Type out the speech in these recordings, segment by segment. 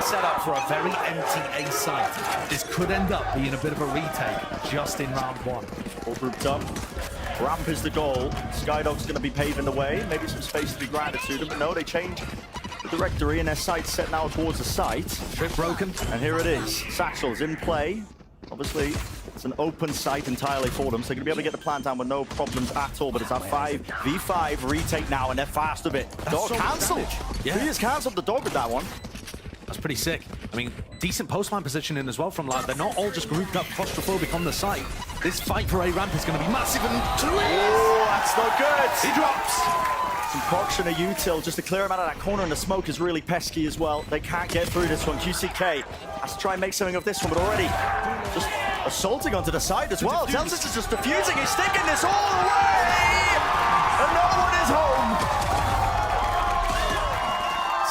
set up for a very empty A site. This could end up being a bit of a retake just in round one. All grouped up. Ramp is the goal. Skydog's going to be paving the way. Maybe some space to be granted to them, but no, they change the directory and their sights set now towards the site. Trip broken. And here it is. Satchel's in play. Obviously, it's an open site entirely for them, so they're going to be able to get the plant down with no problems at all, but it's a 5v5 retake now, and they're fast of it. Dog so cancelled. Yeah. He has cancelled the dog with that one. That's pretty sick. I mean, decent postman positioning as well from LOUD. They're not all just grouped up claustrophobic on the site. This fight for A ramp is going to be massive, and oh, that's not good. He drops. Some procs and a util just to clear him out of that corner, and the smoke is really pesky as well. They can't get through this one. QCK has to try and make something of this one, but already just assaulting onto the side as well. Telsis is just defusing. He's sticking this all the way, and no one is home.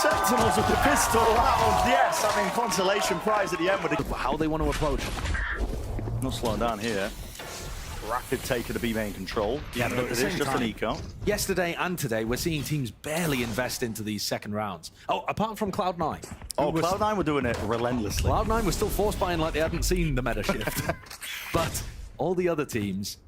Sentinels with the pistol round. Yes, I mean, consolation prize at the end with How they want to approach. not slowing down here. Rapid take of the B main control. Yeah, but it is just an eco. Yesterday and today, we're seeing teams barely invest into these second rounds. Oh, apart from Cloud9. Oh, Cloud9 were doing it relentlessly. Cloud9 was still force buying like they hadn't seen the meta shift. But all the other teams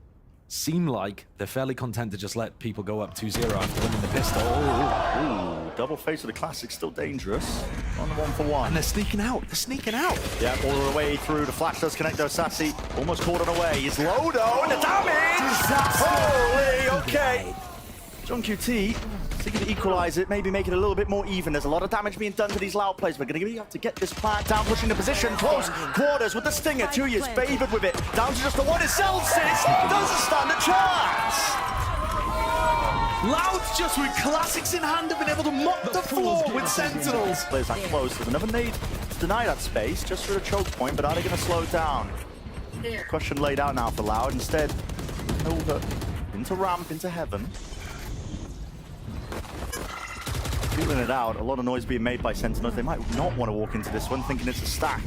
seem like they're fairly content to just let people go up 2-0 after winning the pistol. Ooh, double face of the classic, still dangerous. On the 1-for-1. And they're sneaking out. They're sneaking out. Yeah, all the way through. The flash does connect though. Sassy almost caught on away. He's Lodo and the damage! Holy, okay. John QT seeking to equalize it, maybe make it a little bit more even. There's a lot of damage being done to these Loud players. We're going to have to get this plant down, pushing the position. Close quarters with the Stinger. 2 years favored with it. Down to just the one. It's Celsius. Doesn't stand a chance. Loud just with classics in hand have been able to mop the floor with Sentinels. Players that close. There's another nade to deny that space just for a choke point, but are they going to slow it down? Question laid out now for Loud. Instead, over into ramp, into heaven. Feeling it out, a lot of noise being made by Sentinels. They might not want to walk into this one thinking it's a stack.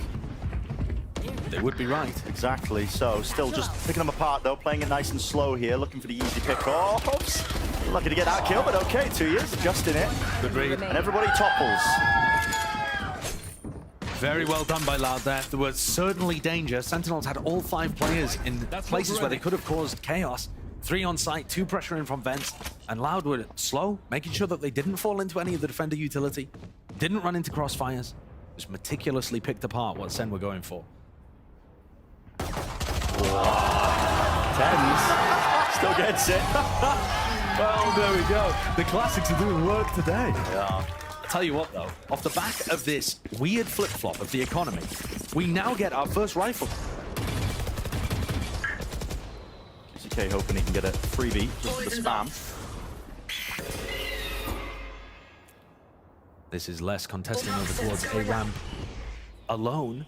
They would be right. Exactly, so still just picking them apart though, playing it nice and slow here, looking for the easy pick-offs. Lucky to get that kill, but okay, 2 years, adjusting it. Good read. And everybody topples. Very well done by Loud there. There was certainly danger. Sentinels had all 5 players in places where they could have caused chaos. 3 on site, 2 pressuring from vents, and Loud were slow, making sure that they didn't fall into any of the defender utility, didn't run into crossfires, just meticulously picked apart what SEN were going for. 10s. Still gets it. Well, there we go. The classics are doing work today. Yeah. I'll tell you what, though, off the back of this weird flip-flop of the economy, we now get our first rifle. QCK hoping he can get a freebie just for the spam. This is less contesting over towards A ramp alone,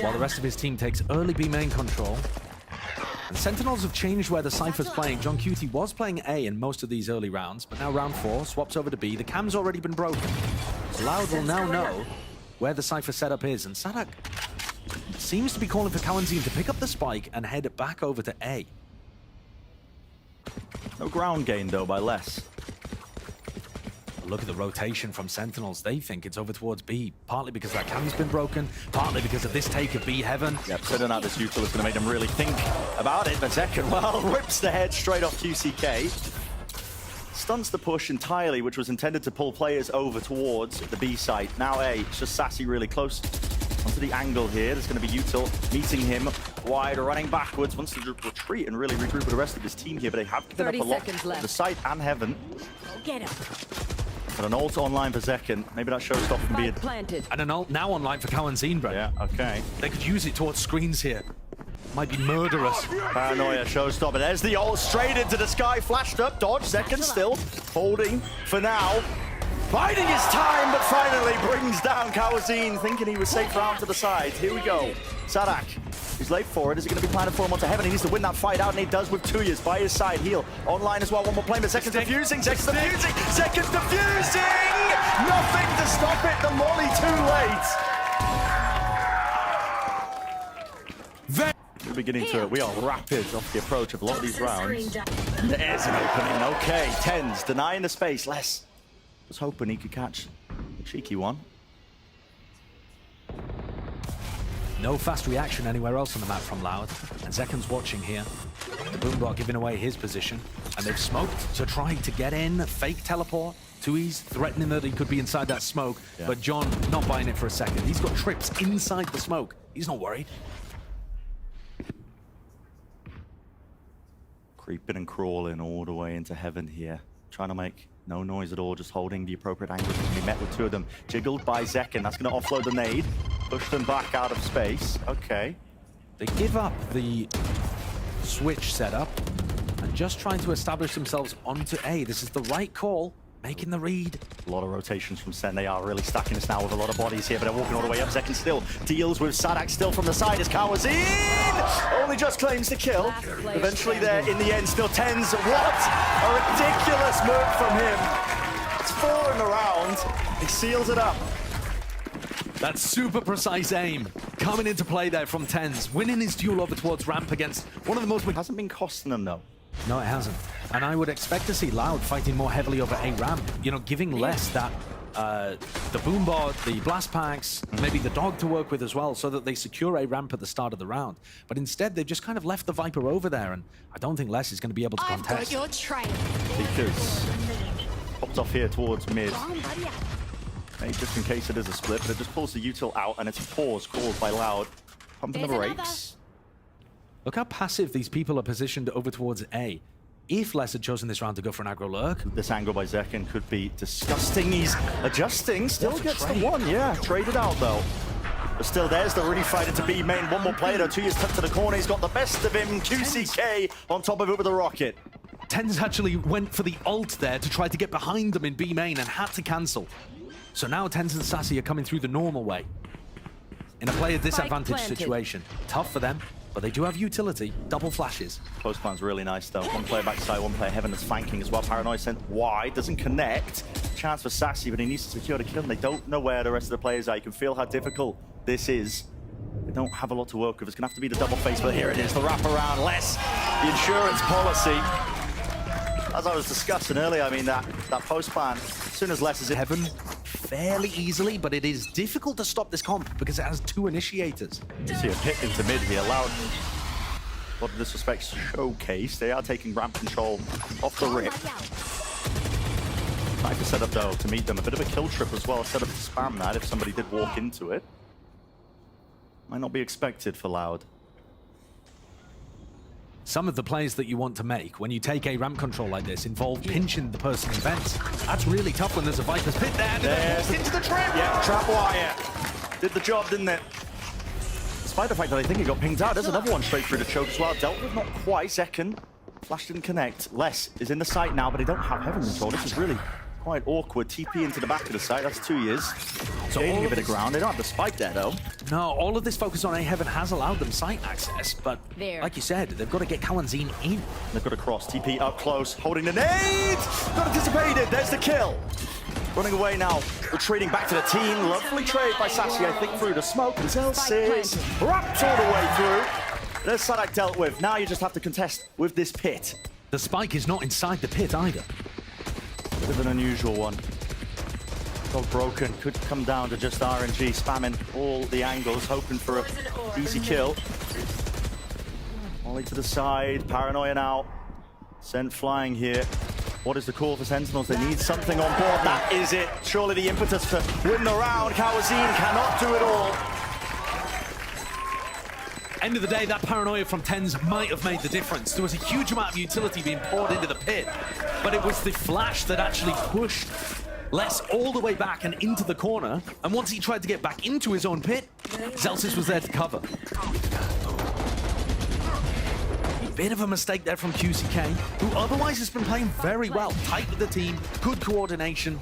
while the rest of his team takes early B main control. And Sentinels have changed where the Cypher's playing. John Cutie was playing A in most of these early rounds, but now round 4 swaps over to B. The cam's already been broken. So Loud will now know where the Cypher setup is, and Sadak seems to be calling for Kawanzine to pick up the spike and head back over to A. No ground gain though by less. Look at the rotation from Sentinels. They think it's over towards B, partly because that cam's been broken, partly because of this take of B heaven. Yep, setting out this util is going to make them really think about it. But Zekken, well, rips the head straight off QCK. Stunts the push entirely, which was intended to pull players over towards the B site. Now A, it's just Sassy really close onto the angle here. There's going to be util meeting him wide, running backwards, wants to retreat and really regroup with the rest of his team here, but they have given up a lot of the site and heaven. Get him. And an ult online for Zekken. Maybe that showstopper can be a... planted. And an ult now online for Kawanzine, bro. Yeah, okay. They could use it towards screens here. Might be murderous. Paranoia showstopper. There's the ult straight into the sky. Flashed up. Dodge. Zekken still holding for now. Biding his time, but finally brings down Kawanzine, thinking he was safe round to the side. Here we go. Sadak. He's late for it. Is it going to be planted for him onto heaven? He needs to win that fight out, and he does with 2 years by his side. Heal online as well. One more play, but Zekken's defusing. Zekken's defusing. Zekken's defusing. Nothing to stop it. The molly too late. We're beginning to. We are rapid off the approach of a lot of these rounds. There's an opening. Okay, 10s denying the space. Les was hoping he could catch a cheeky one. No fast reaction anywhere else on the map from Loud. And Zeken's watching here. The Boombot giving away his position. And they've smoked to try to get in. Fake teleport. Tui's threatening that he could be inside that smoke. Yeah. But John not buying it for a second. He's got trips inside the smoke. He's not worried. Creeping and crawling all the way into heaven here. Trying to make no noise at all, just holding the appropriate angle. He met with two of them. Jiggled by Zeken. That's going to offload the nade. Push them back out of space. Okay. They give up the switch setup and just trying to establish themselves onto A. This is the right call. Making the read. A lot of rotations from SEN. They are really stacking us now with a lot of bodies here, but they're walking all the way up. Zeken still deals with Sadak still from the side as Kawa's in. Only just claims the kill. Eventually there in the end, still TenZ. What a ridiculous move from him. It's 4 in the round. He seals it up. That super precise aim coming into play there from TenZ. Winning his duel over towards ramp against one of the most... It hasn't been costing them though. No, it hasn't. And I would expect to see Loud fighting more heavily over A ramp, you know, giving less that the Boombot, the blast packs, maybe the dog to work with as well, so that they secure A ramp at the start of the round. But instead, they've just kind of left the Viper over there, and I don't think Les is going to be able to contest. I've got your train. Because popped off here towards mid. Maybe just in case it is a split, but it just pulls the util out, and it's a pause called by Loud. Pumping the brakes. Look how passive these people are positioned over towards A. If Les had chosen this round to go for an aggro lurk. This angle by Zeken could be disgusting. He's adjusting, still gets the one. Yeah, traded out though. But still, there's the really fighting to B main. One more player though, 2 years tucked to the corner. He's got the best of him. QCK on top of it with a rocket. TenZ actually went for the ult there to try to get behind them in B main and had to cancel. So now TenZ and Sassy are coming through the normal way. In a player disadvantage situation. Tough for them. But they do have utility. Double flashes. Close plan's really nice though. One player backside, one player heaven that's flanking as well. Paranoia sent wide, doesn't connect. Chance for Sassy, but he needs to secure the kill. And they don't know where the rest of the players are. You can feel how difficult this is. They don't have a lot to work with. It's gonna have to be the double face, but here it is, the wraparound. Les, the insurance policy. As I was discussing earlier, I mean that post plan, as soon as Les is in heaven, fairly easily, but it is difficult to stop this comp because it has 2 initiators. See a pit into mid here. Loud, a lot of disrespect showcase. They are taking ramp control off the rip. Nice to set up though to meet them. A bit of a kill trip as well, set up to spam that if somebody did walk into it. Might not be expected for Loud. Some of the plays that you want to make when you take a ramp control like this involve pinching the person in vents. That's really tough when there's a Viper's pit there. And there's into the trap. Yeah, trap wire. Did the job, didn't it? Despite the fact that I think he got pinged out, there's another one straight through the choke as well. Dealt with not quite. Zeken. Flash didn't connect. Les is in the site now, but they don't have heaven control. This is really quite awkward. TP into the back of the site. That's 2 years. So gaining a bit of ground. They don't have the spike there, though. No, all of this focus on A heaven has allowed them site access, but like you said, they've got to get Kawanzin in. They've got to cross. TP up close, holding the nade. Not anticipated. There's the kill. Running away now, retreating back to the team. Lovely trade by Sassy, I think, through the smoke. And Zelsis wrapped all the way through. There's Sadak dealt with. Now you just have to contest with this pit. The spike is not inside the pit either. Bit of an unusual one. Dog broken, could come down to just RNG, spamming all the angles, hoping for an easy kill. Ollie to the side, Paranoia now. Sent flying here. What is the call for Sentinels? They need something on board. That is it. Surely the impetus to win the round. Kawanzin cannot do it all. End of the day, that Paranoia from TenZ might have made the difference. There was a huge amount of utility being poured into the pit, but it was the flash that actually pushed Les all the way back and into the corner. And once he tried to get back into his own pit, Zelsis was there to cover. Bit of a mistake there from QCK, who otherwise has been playing very well. Tight with the team, good coordination.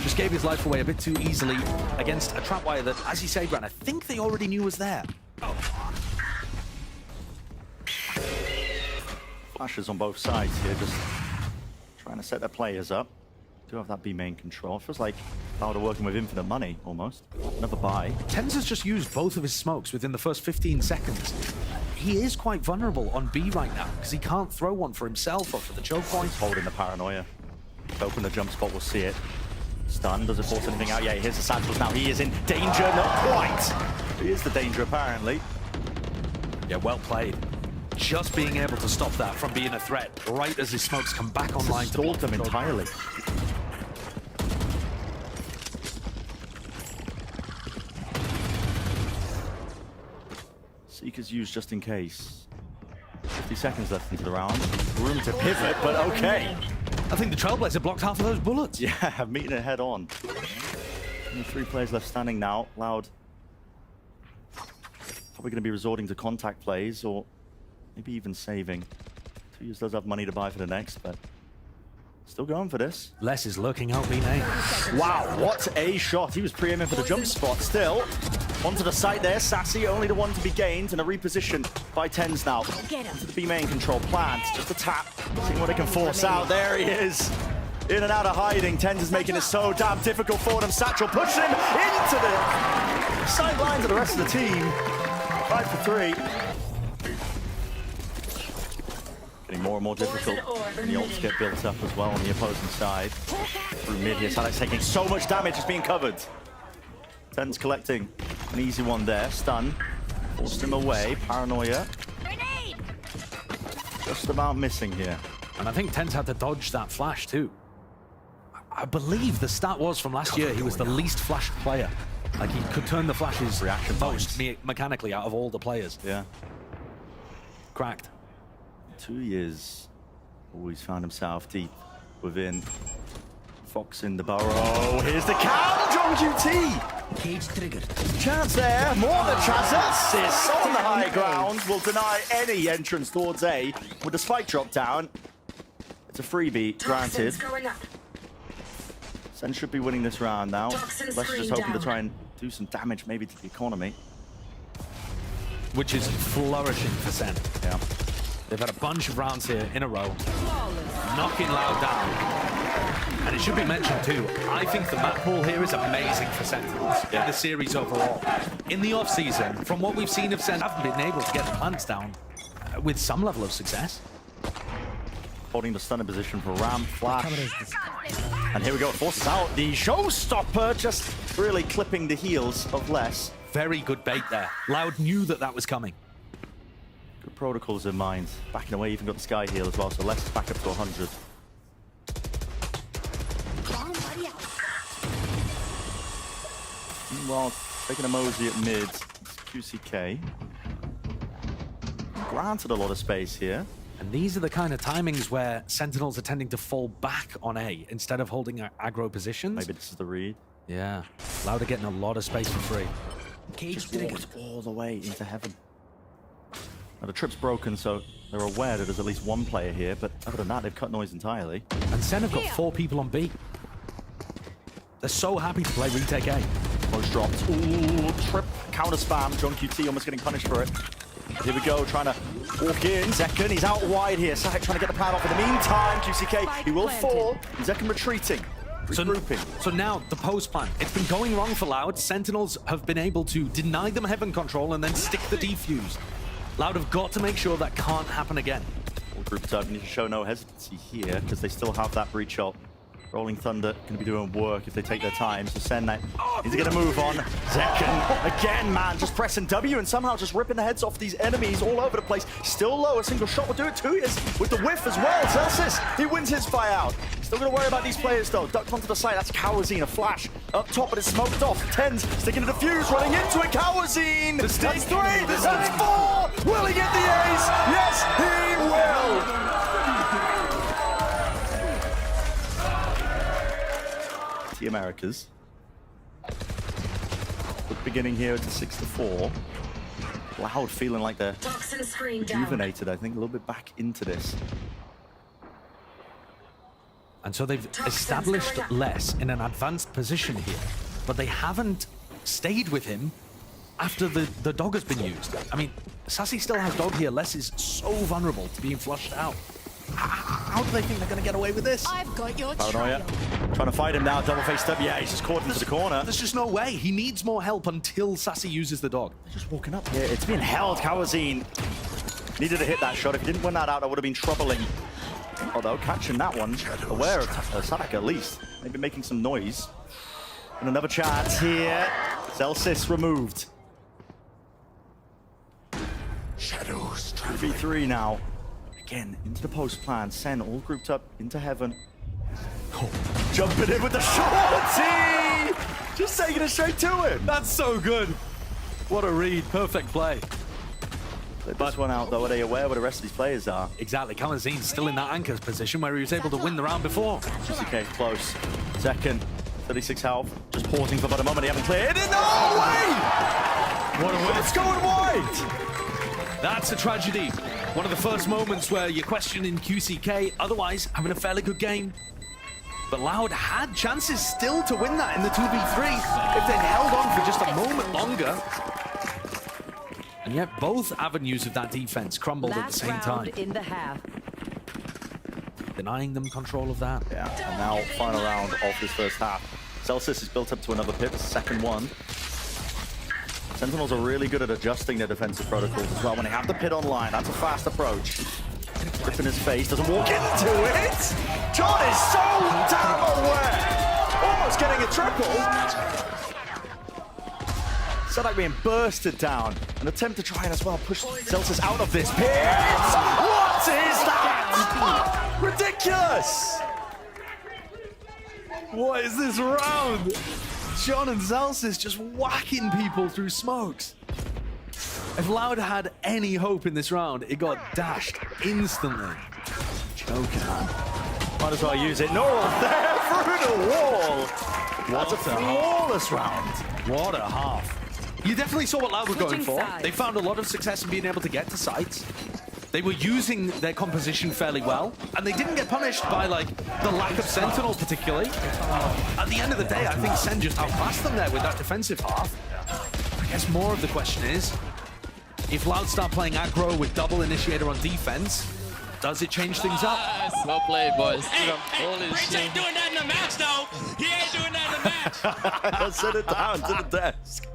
Just gave his life away a bit too easily against a trapwire that, as you say, Grant, I think they already knew was there. Flashes on both sides here, just trying to set their players up. Do have that B main control. Feels like Loud are working with infinite money, almost. Another buy. TenZ has just used both of his smokes within the first 15 seconds. He is quite vulnerable on B right now, because he can't throw one for himself or for the choke point. Holding the Paranoia. Open the jump spot, we'll see it. Stun, does it force anything out? Yeah, here's the Satchels now. He is in danger, not quite. He is the danger, apparently. Yeah, well played. Just being able to stop that from being a threat right as his smokes come back online. Stalled them entirely. Seeker's used just in case. 50 seconds left into the round. Room to pivot, but okay. I think the Trailblazer blocked half of those bullets. Yeah, meeting it head on. Only 3 players left standing now. Loud probably going to be resorting to contact plays or maybe even saving. 2Us does have money to buy for the next, but still going for this. Les is lurking out B-Nate. Wow, what a shot. He was pre-aiming for the jump spot still. Onto the site there, Sassy, only the one to be gained, and a reposition by Tens now. To the B main control plant, just a tap, seeing what they can force out. There he is, in and out of hiding. Tens is making it so damn difficult for them. Satchel pushing him into the sidelines of the rest of the team. 5 for 3. Getting more and more difficult, and the ults get built up as well on the opposing side. Through mid here, Sadek's taking so much damage, it's being covered. Tens collecting an easy one there. Stun. Forced him away. Paranoia. Just about missing here. And I think Tens had to dodge that flash too. I believe the stat was from last year, he was the least flashed player. Like he could turn the flashes reaction most mechanically out of all the players. Yeah. Cracked. 2 years. Always found himself deep within. Fox in the burrow. Here's the count, John QT. Cage triggered. Chance there, more than chance. Assist on the high ground will deny any entrance towards A. With the spike drop down, it's a freebie, granted. SEN should be winning this round now. Let's just hoping to try and do some damage maybe to the economy. Which is flourishing for SEN. Yeah. They've had a bunch of rounds here in a row, knocking Loud down. And it should be mentioned too, I think the map pool here is amazing for Sentinels in the series overall. In the off-season, from what we've seen of SEN, haven't been able to get the plants down with some level of success. Holding the stunner position for Ram, flash. And here we go, it forces out the showstopper, just really clipping the heels of Les. Very good bait there. Loud knew that that was coming. Good protocols in mind. Backing away, even got the sky heal as well, so Les is back up to 100. Meanwhile, taking a mosey at mid, it's QCK. Granted a lot of space here. And these are the kind of timings where Sentinels are tending to fall back on A instead of holding aggro positions. Maybe this is the read. Yeah, Loud are getting a lot of space for free. Just walked all the way into heaven. Now the trip's broken, so they're aware that there's at least one player here, but other than that, they've cut noise entirely. And SEN have got 4 people on B. They're so happy to play retake A. Close dropped. Ooh, trip counter spam. John QT almost getting punished for it. Here we go, trying to walk in. Zekken, he's out wide here. Sadek trying to get the plan off. In the meantime, QCK, he will fall. Zekken retreating. Regrouping. So now, the post plan. It's been going wrong for Loud. Sentinels have been able to deny them heaven control and then stick the defuse. Loud have got to make sure that can't happen again. All grouped up, need to show no hesitancy here because they still have that breach ult. Rolling Thunder going to be doing work if they take their time. So SEN needs to get a move on. Zekken, again, man, just pressing W and somehow just ripping the heads off these enemies all over the place. Still low, a single shot will do it. 2Us with the whiff as well. Celsius, he wins his fight out. Still going to worry about these players though. Ducked onto the side, that's Kawazine, a flash up top, but it's smoked off. Tens sticking to the fuse, running into it. Kawazine, that's 3, that's 4. Will he get the ace? Yes, he will. Americas. Good beginning here at 6-4. Loud feeling like they're rejuvenated, I think, a little bit back into this. And so they've established Les in an advanced position here, but they haven't stayed with him after the dog has been used. I mean, Sassy still has dog here. Les is so vulnerable to being flushed out. How do they think they're going to get away with this? I've got your Paranoia. Trying to fight him now, double face up. Yeah, he's just caught into the corner. There's just no way. He needs more help until Sassy uses the dog. They're just walking up here. It's being held. Kawazine needed to hit that shot. If he didn't win that out, that would have been troubling. Although catching that one, aware of Sadek at least. Maybe making some noise. And another chance here. Celsius removed. 2v3 now. Again, into the post plan. Sen all grouped up into heaven. Jumping in with the shorty! Just taking it straight to him. That's so good. What a read. Perfect play. But this one out, though. Are they aware where the rest of these players are? Exactly. Kalazin's still in that anchor's position where he was able to win the round before. GCK close. Second, 36 health. Just pausing for about a moment. They haven't cleared it. No way! What a win. It's going wide. That's a tragedy. One of the first moments where you're questioning QCK, otherwise having a fairly good game. But Loud had chances still to win that in the 2v3 if they'd held on for just a moment longer. And yet both avenues of that defense crumbled at the same time. In the half. Denying them control of that. Yeah, and now final round of this first half. Celsius is built up to another pip, second one. Sentinels are really good at adjusting their defensive protocols as well. When they have the pit online, that's a fast approach. Grip in his face, doesn't walk into it! John is so damn aware! Almost getting a triple! Sadak being bursted down. An attempt to try and as well push Celsius out of this pit! What is that? Ridiculous! What is this round? John and Celsius just whacking people through smokes. If Loud had any hope in this round, it got dashed instantly. Joking. Might as well use it. No one there through the wall. That's a flawless round. What a half. You definitely saw what Loud were going for. Sides. They found a lot of success in being able to get to sites. They were using their composition fairly well, and they didn't get punished by, like, the lack of Sentinel particularly. At the end of the day, I think Sen just outclassed them there with that defensive half. I guess more of the question is, if Loud start playing aggro with double initiator on defense, does it change things up? Well played, boys. Hey, Breach ain't doing that in the match, though. He ain't doing that in the match. Sit it down to the desk.